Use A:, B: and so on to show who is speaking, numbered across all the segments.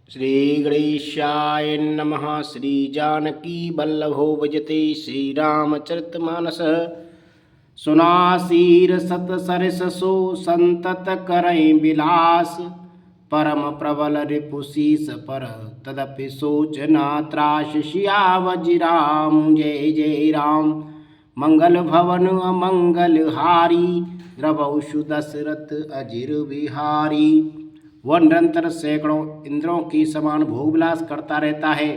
A: श्री गणेशाय नमः। श्री जानकी वल्लभो भजते श्रीरामचरितमानस। सुनासीर सत सरस सो संतत करई विलास। परम प्रबल रिपुशीस पर तदपि सोचना त्रास। सियावर राम जय जय राम। मंगल भवन अमंगल हारी। द्रवहु दशरथ अजिर बिहारी। वह निरंतर सैकड़ों इंद्रों की समान भोगविलास करता रहता है।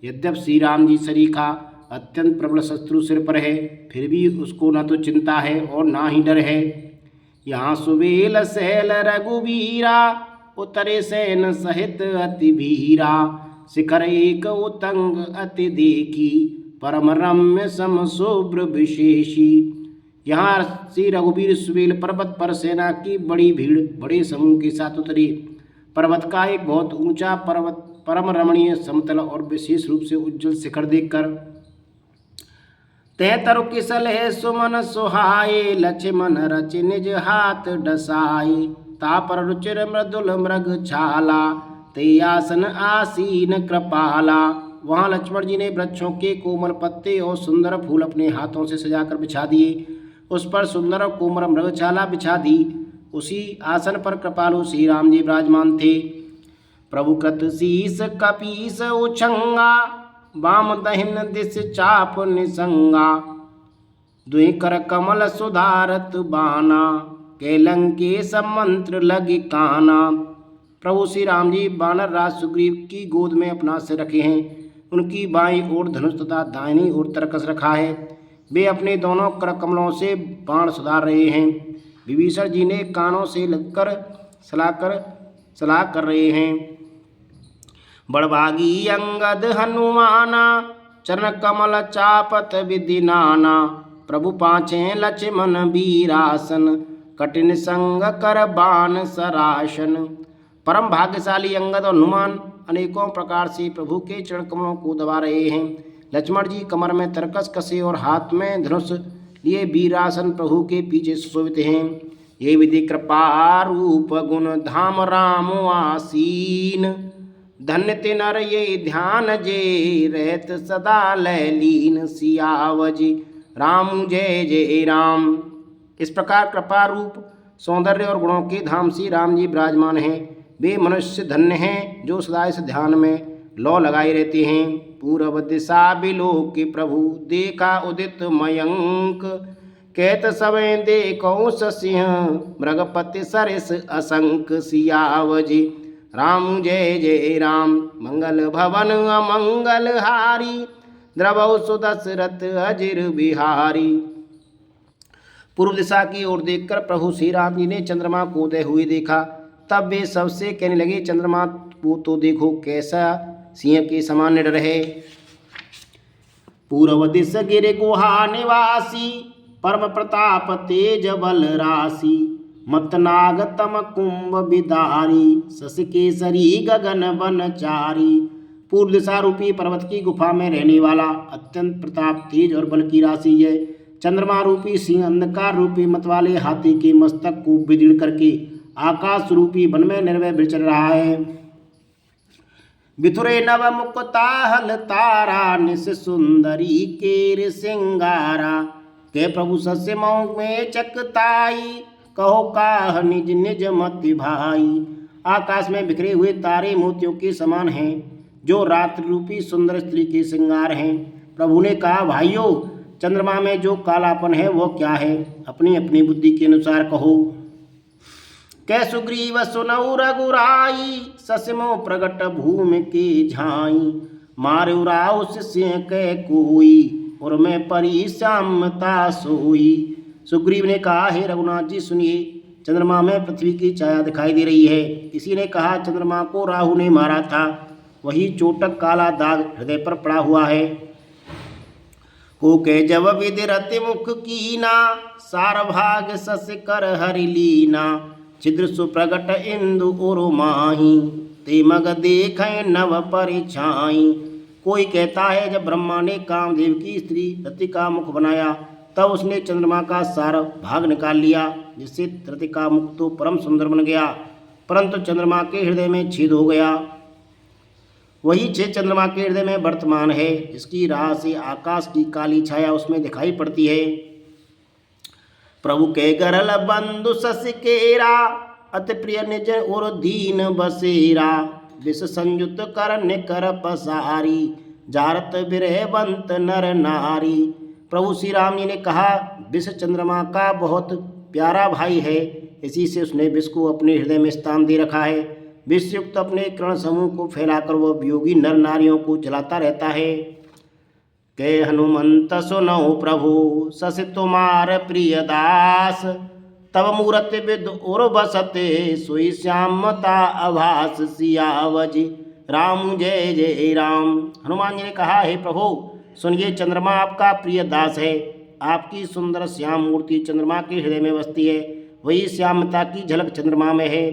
A: यद्यपि श्री राम जी सरीखा अत्यंत प्रबल शत्रु सिर पर है, फिर भी उसको न तो चिंता है और ना ही डर है। यहाँ सुबेल सैल रघुबीरा। उतरे सैन सहित अति भीरा। शिखर एक उतंग अति देखी। परम रम्य सम शुभ्र विशेषी। यहाँ श्री रघुवीर सुबेल पर्वत पर सेना की बड़ी भीड़ बड़े समूह के साथ उतरी। पर्वत का एक बहुत ऊंचा पर्वत परम रमणीय समतल और विशेष रूप से उज्जवल शिखर देखकर तय तरु किसल है सुमन सुहाए। लक्ष्मण रच निज हाथ डसाए। तापर रुचिर मृदुल मृग छाला। ते आसन आसीन कृपाला। वहाँ लक्ष्मण जी ने वृक्षों के कोमल पत्ते और सुंदर फूल अपने हाथों से सजाकर बिछा दिए। उस पर सुंदर कोमल मृगछाला बिछा दी। उसी आसन पर कृपालु श्री राम जी विराजमान थे। प्रभु कृत शीस कपीस उछंगा। वाम दहिन दिश चाप निसंगा। दुहि कर कमल सुधारत बाना। कैलंकेश मंत्र लगी काना। प्रभु श्री राम जी वानर राज सुग्रीव की गोद में अपना सिर रखे हैं। उनकी बाईं ओर धनुष तथा दाहिनी ओर तरकस रखा है। वे अपने दोनों कर कमलों से बाण सुधार रहे हैं। विभीषण जी ने कानों से लगकर सलाह कर रहे हैं। बड़भागी अंगद हनुमाना। चरण कमल चापत विधि नाना। प्रभु पाछे लक्ष्मण वीरासन। कठिन संग कर बाण सरासन। परम भाग्यशाली अंगद और हनुमान अनेकों प्रकार से प्रभु के चरण कमलों को दबा रहे हैं। लक्ष्मण जी कमर में तरकस कसे और हाथ में धनुष लिए वीरासन प्रभु के पीछे सुशोभित हैं। ये विधि कृपा रूप गुण धाम राम आसीन। धन्य ते नर ये ध्यान जे रहत सदा लयलीन। सियावर राम जय जय राम। इस प्रकार कृपा रूप सौंदर्य और गुणों के धाम श्री राम जी विराजमान हैं। वे मनुष्य धन्य हैं जो सदा इस ध्यान में लौ लगाए रहते हैं। पूर्व दिशा बिलोक के प्रभु देखा उदित मयंक। कहत सवे देखो सिंह मृगपति सरिस असंक। सियावर राम जय जय राम। मंगल भवन अमंगल हारी। द्रवहु दशरथ अजिर बिहारी। पूर्व दिशा की ओर देखकर प्रभु श्री राम जी ने चंद्रमा को उदय हुए देखा। तब वे सबसे कहने लगे, चंद्रमा को तो देखो कैसा सिंह के समान निडर है। पूर्व दिश गिर गुहा निवासी। परम प्रताप तेज बल राशि। मतनाग तम कुंभ बिदारी। शश केसरी गगन बनचारी। पूर्व दिशा रूपी पर्वत की गुफा में रहने वाला अत्यंत प्रताप तेज और बल की राशि है। चंद्रमा रूपी सिंह अंधकार रूपी मत वाले हाथी के मस्तक को विदीर्ण करके आकाश रूपी वन में निर्भय विचर रहा है। बिथुरे नव मुक्ताहल तारा। निस सुंदरी केर सिंगारा। के प्रभु सस्य मऊ में चकताई। कहो काह निज निज मति भाई। आकाश में बिखरे हुए तारे मोतियों के समान हैं जो रात्रि रूपी सुंदर स्त्री के श्रृंगार हैं। प्रभु ने कहा, भाइयों चंद्रमा में जो कालापन है वो क्या है? अपनी अपनी बुद्धि के अनुसार कहो। कै सुग्रीव सुनऊ रघुराई। ससमो प्रगट भूमि के झाई। मारु राउ सिंह कै कोई। और मैं परी श्यामता सोई। सुग्रीव ने कहा, हे रघुनाथ जी सुनिए, चंद्रमा में पृथ्वी की छाया दिखाई दे रही है। किसी ने कहा, चंद्रमा को राहु ने मारा था, वही चोटक काला दाग हृदय पर पड़ा हुआ है। को के जब विदिरति मुख कीना। सार भाग सस कर हरि लीना। छिद्र सुप्रगट इंदु उरु माही। ते मग देखें नव परिछाई। कोई कहता है जब ब्रह्मा ने कामदेव की स्त्री रति का मुख बनाया तब उसने चंद्रमा का सार भाग निकाल लिया, जिससे रति का मुख तो परम सुंदर बन गया, परंतु चंद्रमा के हृदय में छेद हो गया। वही 6 चंद्रमा के हृदय में वर्तमान है, जिसकी राह से आकाश की काली छाया उसमें दिखाई पड़ती है। प्रभु के गरल बंधु सस केरा, अति प्रिय निज और दीन बसेरा। विष संयुत कर निकर पसारी, जारत बिरहवंत नर नारी। प्रभु श्री राम जी ने कहा, विष चंद्रमा का बहुत प्यारा भाई है, इसी से उसने विष को अपने हृदय में स्थान दे रखा है। विष युक्त अपने किरण समूह को फैलाकर वह वियोगी नर नारियों को जलाता रहता है। के हनुमंत सुनो प्रभु सस तुम्हार प्रिय दास, तब मूरत विद और बसते सोई श्यामता आभास। सियावज राम जय जय राम। हनुमान जी ने कहा, हे प्रभु सुनिए, चंद्रमा आपका प्रिय दास है, आपकी सुंदर श्याम मूर्ति चंद्रमा के हृदय में बसती है, वही श्यामता की झलक चंद्रमा में है।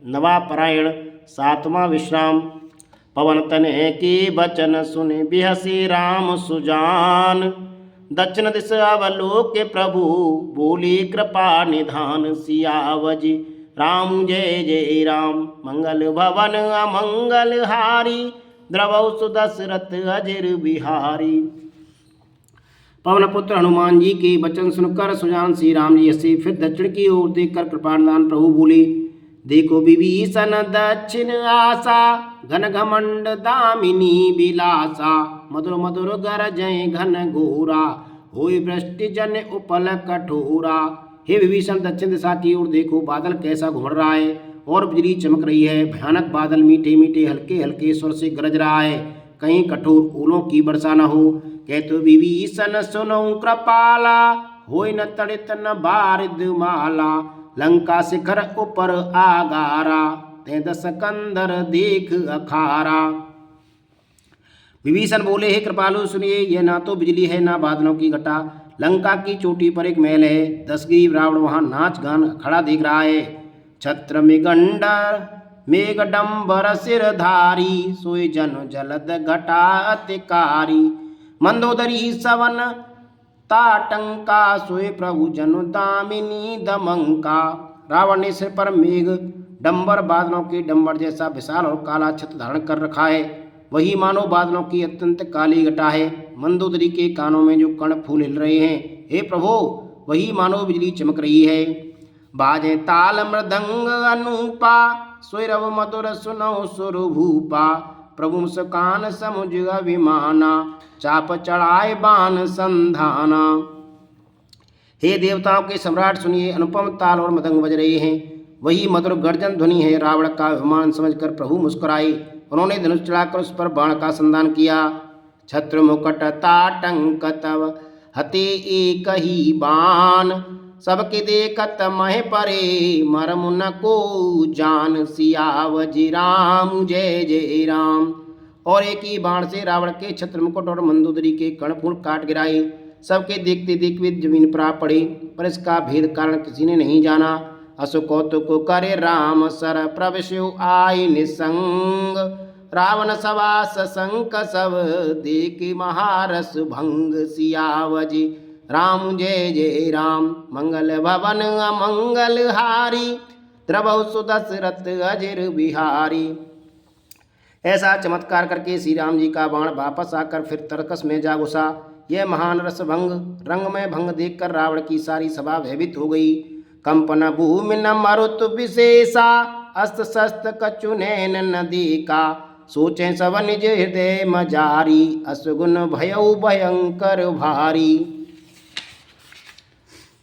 A: नवापरायण 7वां विश्राम। पवन तनय के बचन सुने बिहसी राम सुजान, दक्षिण दिश अवलोक के प्रभु बोली कृपा निधान। सियावज राम जय जय राम। मंगल भवन अमंगल हारी, द्रवौ सुदशरथ अजिर बिहारी। पवन पुत्र हनुमान जी के वचन सुनकर सुजान श्री राम जी हंसे, फिर दक्षिण की ओर देखकर कृपानिधान प्रभु बोले, देखो विभीषण दक्षिण आशा, घन घमंड दामिनी विलासा। मधुर मधुर गरजय घन घोरा, होय वृष्टि जन उपल कठोरा। हे विभीषण, दक्षिण दिशा की ओर देखो, बादल कैसा घुमड़ रहा है और बिजली चमक रही है। भयानक बादल मीठे मीठे हल्के हल्के स्वर से गरज रहा है, कहीं कठोर ओलों की वर्षा न हो। कहते विभीषण सुनो कृपाला, होय न तड़ित न बारिद माला। लंका शिखर ऊपर आगारा, ते दस कंदर देख अखारा। विभीषण बोले, हे कृपालु सुनिए, यह ना तो बिजली है ना बादलों की घटा। लंका की चोटी पर एक महल है, 10 ग्रीव रावण वहां नाच गान खड़ा देख रहा है। छत्र मेघंडर मेघडम्बर सिरधारी, सोई जन जलद घटा अतिकारी। मंदोदरी सवन ताटंका, सोए प्रभु जनु दामिनी दमंका। रावण ने सिर पर मेघ डंबर बादलों के डंबर जैसा विशाल और काला छत्र धारण कर रखा है, वही मानो बादलों की अत्यंत काली घटा है। मंदोदरी के कानों में जो कण फूल हिल रहे हैं, हे प्रभु वही मानो बिजली चमक रही है। बाजे ताल मृदंग अनूपा, स्वरव मधुर सुनो सुर भूपा। प्रभु मुस्कान समुझ अभिमाना, चाप चढ़ाए बान संधाना। हे देवताओं के सम्राट सुनिए, अनुपम ताल और मृदंग बज रहे हैं, वही मधुर गर्जन ध्वनि है। रावण का अभिमान समझकर प्रभु मुस्कुराए, उन्होंने धनुष चढ़ाकर उस पर बाण का संधान किया। छत्र मुकुट ताटंक तव हते एक ही बाण, सबके देखत मह परे मरम न को जान। सियावज राम जय जय राम। और एक ही बाण से रावण के छत्र मुकुट और मंदोदरी के कर्णफूल काट गिराए। सबके देखते देखते जमीन पर आ पड़े, पर इसका भेद कारण किसी ने नहीं जाना। असु कौतुक करे राम सर, प्रवेशु आई निसंग। रावण सभा सशंक सब, देख महारस भंग। सियावज राम जय जय राम। मंगल भवन अमंगल हारी, द्रवौ सुदशरथ अजिर बिहारी। ऐसा चमत्कार करके श्री राम जी का बाण वापस आकर फिर तरकस में जा घुसा। यह महान रस भंग रंग में भंग देखकर रावण की सारी सभा भयभीत हो गई। कंपन भूमि न मरुत विशेषा, अस्त्र शस्त्र कछु नैन न देखा। सोचे सब निज हृदय मजारी, असुगुन भयउ भयंकर भारी।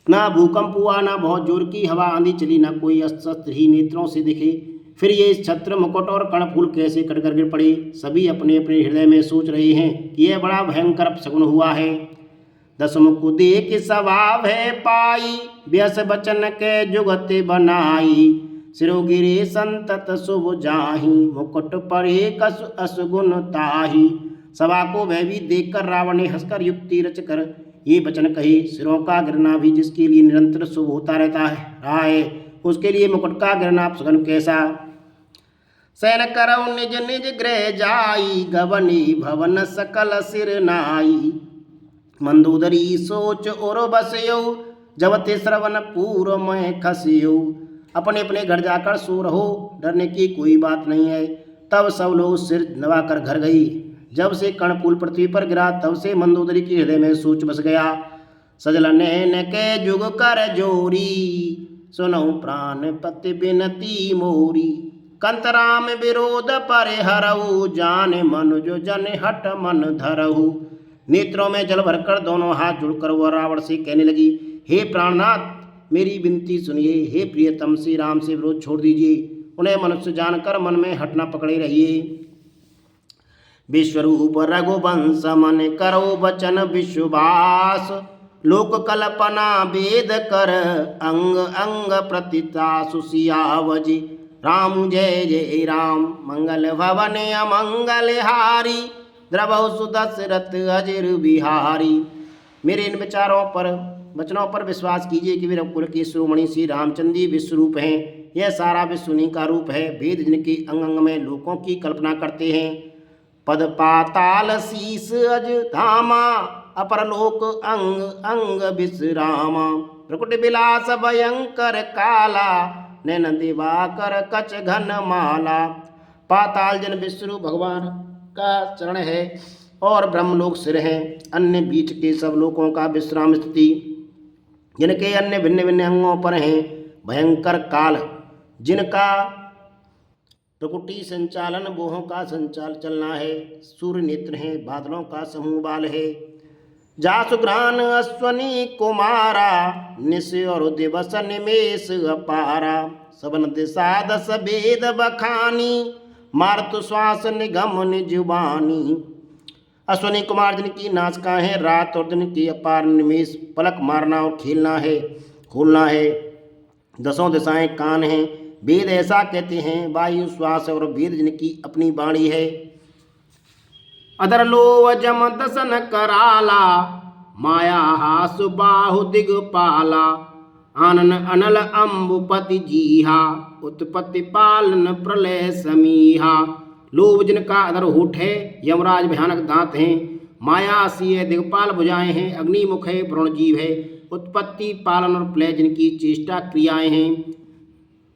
A: ना भूकंप हुआ, ना बहुत जोर की हवा आंधी चली, ना कोई अस्त्र शस्त्र ही नेत्रों से दिखे। फिर ये छत्र मुकुट और कर्णफूल कैसे कटकर गिर पड़े। सभी अपने अपने हृदय में सोच रहे हैं कि यह बड़ा भयंकर अपशकुन हुआ है। दस मुख देख स्वभाव है पाई, व्यस बचन के जुगत बनाई। सिरो गिरे संतत शुभ जाहि, मुकुट पड़े कस असगुन ताहि। सभा को भयभीत देखकर रावण ने हंसकर युक्ति रचकर ये वचन कहे, सिरों का गिरना भी जिसके लिए निरंतर शुभ होता रहा है, उसके लिए मुकुट का गिरना अपशकुन कैसा। सैन करौ निज निज गृह जाई, गवनी भवन सकल सिर नाई। मंदोदरी सोच और बसयो, जबते श्रवण पूर्व में खसियो। अपने अपने घर जाकर सो रहो, डरने की कोई बात नहीं है। तब सब लोग सिर नवाकर घर गई। जब से कर्णपूल पृथ्वी पर गिरा तब से मंदोदरी के हृदय में सोच बस गया। सजल नैन के जुग कर जोरी, सुनऊ प्राण पति बिनती मोरी। कंतराम विरोध पर हरऊ, जान मनुज जन हट मन धरऊ। नेत्रों में जल भरकर दोनों हाथ जुड़कर वह रावण से कहने लगी, हे प्राणनाथ मेरी विनती सुनिए। हे प्रियतम श्री राम से विरोध छोड़ दीजिए, उन्हें मनुष्य जानकर मन में हटना पकड़े रहिए। विश्वरूप रघुवंश मन करो बचन विश्वास, लोक कल्पना वेद कर अंग अंग प्रतिता सुसियावजी। राम जय जय राम मंगल भवन अमंगल हारी, द्रवहु सुदशरथ अजिर बिहारी। मेरे इन वचनों पर विश्वास कीजिए कि वे रघुकुल के शिरोमणि श्री रामचंद्र विश्वरूप हैं। यह सारा विश्व उन्हीं का रूप है। वेद जिनके अंग अंग में लोकों की कल्पना करते हैं। पद पाताल शीस अज धामा, अपरलोक अंग अंग विश्रामा। प्रकुट विलास भयंकर काला, नैन दिवाकर कच घन माला। पाताल जन विश्वरूप भगवान का चरण है और ब्रह्मलोक सिर है। अन्य बीच के सब लोकों का विश्राम स्थिति, जिनके अन्य भिन्न भिन्न अंगों पर हैं। भयंकर काल जिनका प्रकुटी संचालन बोहों का संचाल चलना है। सूर्य नेत्र हैं, बादलों का समूह बाल है। जासुग्रान अश्वनी कुमारा, निश और दिवस निमेष अपारा। सबन दिशा दस वेद बखानी, मारुत श्वास निगम निजुबानी। अश्वनी कुमार जिनकी नासिका है, रात और दिन की अपार निमेष, पलक मारना और खेलना है खोलना है। दसों दिशाएं कान हैं, वेद ऐसा कहते हैं। वायु श्वास और वेद जिनकी अपनी वाणी है। अदर लो जम दसन कराला, माया हास बाहु दिगपाला। आनन अनल अम्बुपति जीहा, उत्पत्ति पालन प्रलय समीहा। लोभ जिनका अधर होठ है, यमराज भयानक दांत हैं। माया सी है, दिगपाल भुजाएं हैं। अग्निमुख है, वरुण जीव है। उत्पत्ति पालन और प्रलय जिनकी चेष्टा क्रियाएं हैं।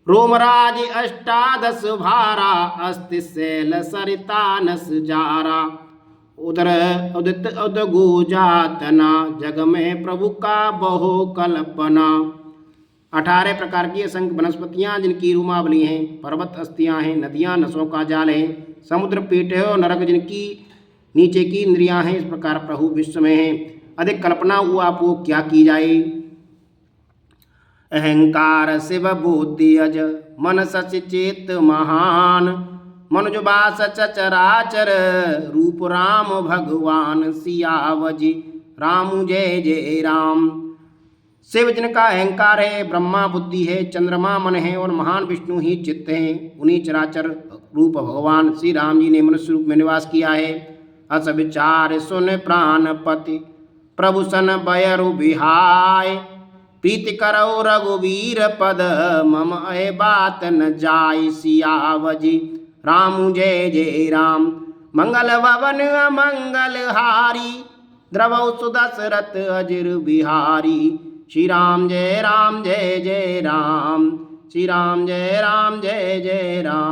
A: रोमराज अष्टादश भारा, अस्ति शैल सरिता नस जारा। उदर उदित उदगो जातना, जग में प्रभु का बहु कल्पना। 18 प्रकार की असंख्य वनस्पतियाँ जिनकी रूमावली हैं। पर्वत अस्थियाँ हैं, नदियाँ नसों का जाल है। समुद्र पेट है और नरक जिनकी नीचे की इंद्रियाँ हैं। इस प्रकार प्रभु विश्व में है, अधिक कल्पना हुआ आपको क्या की जाए। अहंकार शिव बुद्धि अज, मन सच चेत महान। मनुज बास चचराचर, रूप राम भगवान सियावजी। राम जय जय राम। शिव जिनका अहंकार है, ब्रह्मा बुद्धि है, चंद्रमा मन है और महान विष्णु ही चित्त हैं। उन्हीं चराचर रूप भगवान श्री राम जी ने मनुष्य रूप में निवास किया है। अस विचार सुन प्राणपति, प्रभु सन बयरु बिहाय। प्रीति करो रघुवीर पद, मम अह बात न जाय सियावजी। राम जय जय राम मंगल भवन अमंगल हारी, द्रवहु सुदशरथ अजिर बिहारी। श्री राम जय जय राम, श्री राम जय जय राम।